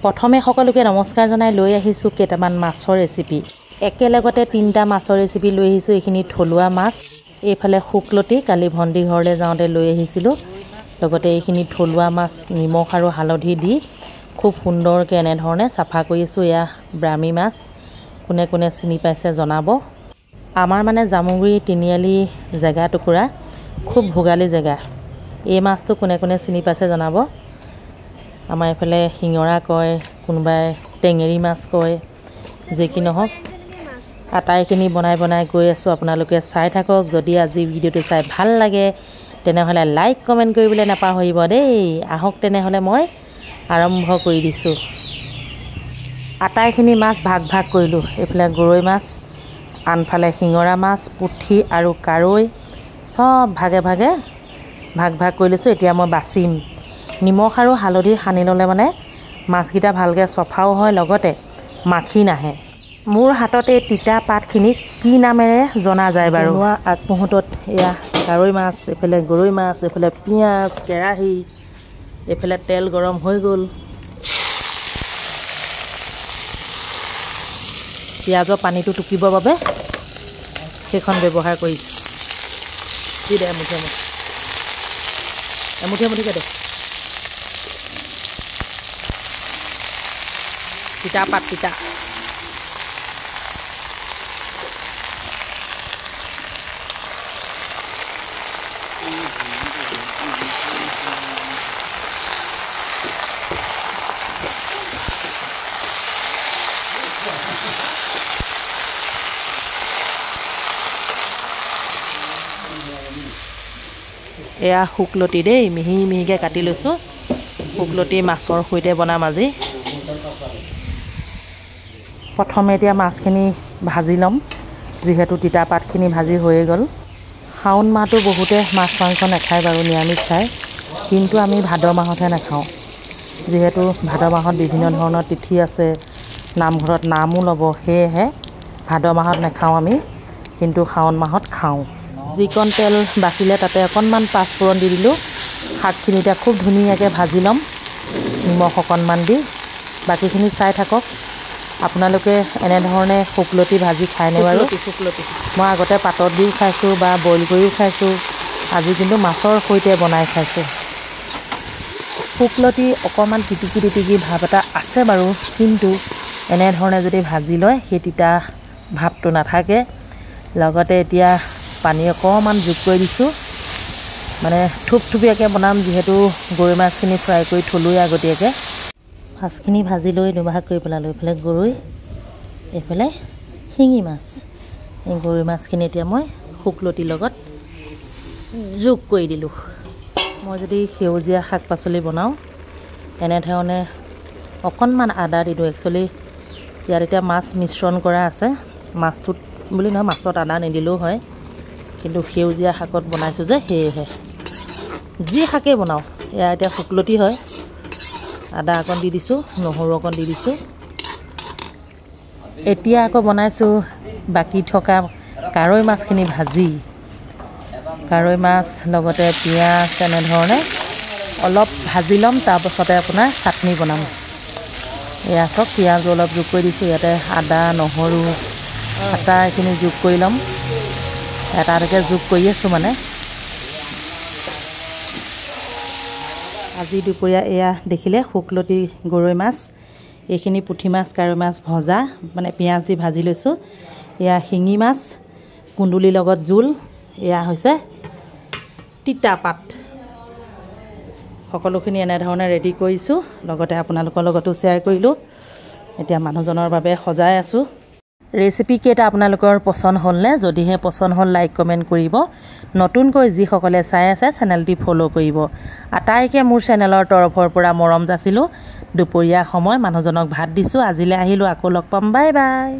প্ৰথমে সকলোকে নমস্কাৰ জনাই লৈ আহিছোঁ কেইটামান মাছৰ ৰেচিপি। একেলগতে 3টা মাছৰ ৰেচিপি লৈ আহিছোঁ। এইখিনি থলুৱা মাছ, এইফালে শুকলতি কালি ভণ্টি ঘৰলৈ যাওঁতে লৈ আহিছিলোঁ। লগতে এইখিনি থলুৱা মাছ নিমখ আৰু হালধি দি খুব সুন্দৰকৈ এনেধৰণে চাফা কৰিছোঁ। এয়া ব্ৰাহ্মী মাছ, কোনে কোনে চিনি পাইছে জনাব। আমাৰ মানে জামুগুৰি তিনিআলি জেগা টুকুৰা খুব ভোগালী জেগা। এই মাছটো কোনে কোনে চিনি পাইছে জনাব। আমাৰ এইফালে শিঙৰা কয়, কোনোবাই টেঙেৰি মাছ কয়, যি কি নহওক আটাইখিনি বনাই গৈ আছোঁ। আপোনালোকে চাই থাকক। যদি আজি ভিডিঅ'টো চাই ভাল লাগে তেনেহ'লে লাইক কমেণ্ট কৰিবলৈ নাপাহৰিব দেই। আহক তেনেহ'লে মই আৰম্ভ কৰি দিছোঁ। আটাইখিনি মাছ ভাগ কৰিলোঁ। এইফালে গৰৈ মাছ, আনফালে শিঙৰা মাছ, পুঠি আৰু কাৰৈ চব ভাগে ভাগ কৰি লৈছোঁ। এতিয়া মই বাচিম। নিমখ আৰু হালধি সানি ল'লে মানে মাছকেইটা ভালকৈ চফাও হয়, লগতে মাখি নাহে। মোৰ হাতত এই তিতা পাতখিনি কি নামেৰে জনা যায় বাৰু? আগমুহূৰ্তত এয়া কাৰৈ মাছ, এইফালে গৰৈ মাছ, এইফালে পিঁয়াজ, কেৰাহী, এইফালে তেল গৰম হৈ গ'ল। পিঁয়াজৰ পানীটো টুকিবৰ বাবে সেইখন ব্যৱহাৰ কৰিছোঁ। দি দে এমুঠিকে দে। তিতা পাত তিতা। এয়া শুকলতি দেই, মিহিকৈ কাটি লৈছোঁ। শুকলতি মাছৰ সৈতে বনাম আজি। প্ৰথমে এতিয়া মাছখিনি ভাজি ল'ম, যিহেতু তিতা পাতখিনি ভাজি হৈয়ে গ'ল। শাওণ মাহটো বহুতে মাছ মাংস নাখায় বাৰু, নিৰামিষ খায়, কিন্তু আমি ভাদ মাহতহে নাখাওঁ। যিহেতু ভাদ মাহত বিভিন্ন ধৰণৰ তিথি আছে, নামঘৰত নামো ল'ব, সেয়েহে ভাদ মাহত নাখাওঁ আমি, কিন্তু শাওণ মাহত খাওঁ। যিকণ তেল বাচিলে তাতে অকণমান পাঁচফোৰণ দি দিলোঁ। শাকখিনি এতিয়া খুব ধুনীয়াকৈ ভাজি ল'ম নিমখ অকণমান দি। বাকীখিনি চাই থাকক। আপোনালোকে এনেধৰণে শুকলতি ভাজি খায়নে বাৰু? শুকলতি মই আগতে পাতত দিও খাইছোঁ বা বইল কৰিও খাইছোঁ। আজি কিন্তু মাছৰ সৈতে বনাই খাইছোঁ। শুকলতি অকণমান তিটিকি ভাৱ এটা আছে বাৰু, কিন্তু এনেধৰণে যদি ভাজি লয় সেই তিতা ভাৱটো নাথাকে। লগতে এতিয়া পানী অকণমান যোগ কৰি দিছোঁ, মানে থুপথুপীয়াকৈ বনাম, যিহেতু গৰৈ মাছখিনি ফ্ৰাই কৰি থলোঁৱেই আগতীয়াকৈ। মাছখিনি ভাজি লৈ দুভাগ কৰি পেলালোঁ। এইফালে গৰৈ, এইফালে শিঙি মাছ। এই গৰৈ মাছখিনি এতিয়া মই শুকলতিৰ লগত যোগ কৰি দিলোঁ। মই যদি সেউজীয়া শাক পাচলি বনাওঁ এনেধৰণে অকণমান আদা দি দিওঁ। একচুৱেলি ইয়াত এতিয়া মাছ মিশ্ৰণ কৰা আছে, মাছটোত বুলি নহয়, মাছত আদা নিদিলেও হয়, কিন্তু সেউজীয়া শাকত বনাইছোঁ যে সেয়েহে। যি শাকেই বনাওঁ, এয়া এতিয়া শুকলতি হয়, আদা অকণ দি দিছোঁ, নহৰু অকণ দি দিছোঁ। এতিয়া আকৌ বনাইছোঁ বাকী থকা কাৰৈ মাছখিনি ভাজি। কাৰৈ মাছ লগতে পিঁয়াজ এনেধৰণে অলপ ভাজি ল'ম, তাৰপাছতে আপোনাৰ চাটনি বনাম। এয়া চব পিঁয়াজো অলপ যোগ কৰি দিছোঁ। ইয়াতে আদা, নহৰু, আচাৰ এইখিনি যোগ কৰি ল'ম। এটাকে যোগ কৰি আছোঁ মানে। আজি দুপৰীয়া এয়া দেখিলে শুকলতি গৰৈ মাছ, এইখিনি পুঠি মাছ কাৰৈ মাছ ভজা, মানে পিঁয়াজ দি ভাজি লৈছোঁ। এয়া শিঙি মাছ কুন্দুলিৰ লগত জোল, এয়া হৈছে তিতা পাত। সকলোখিনি এনেধৰণে ৰেডি কৰিছোঁ, লগতে আপোনালোকৰ লগতো শ্বেয়াৰ কৰিলোঁ। এতিয়া মানুহজনৰ বাবে সজাই আছোঁ। ৰেচিপি কেইটা আপোনালোকৰ পচন্দ হ'লনে? যদিহে পচন্দ হ'ল লাইক কমেণ্ট কৰিব। নতুনকৈ যিসকলে চাই আছে চেনেলটি ফ'ল' কৰিব। আটাইকে মোৰ চেনেলৰ তৰফৰ পৰা মৰম যাচিলোঁ। দুপৰীয়া সময় মানুহজনক ভাত দিছোঁ। আজিলৈ আহিলোঁ, আকৌ লগ পাম। Bye bye.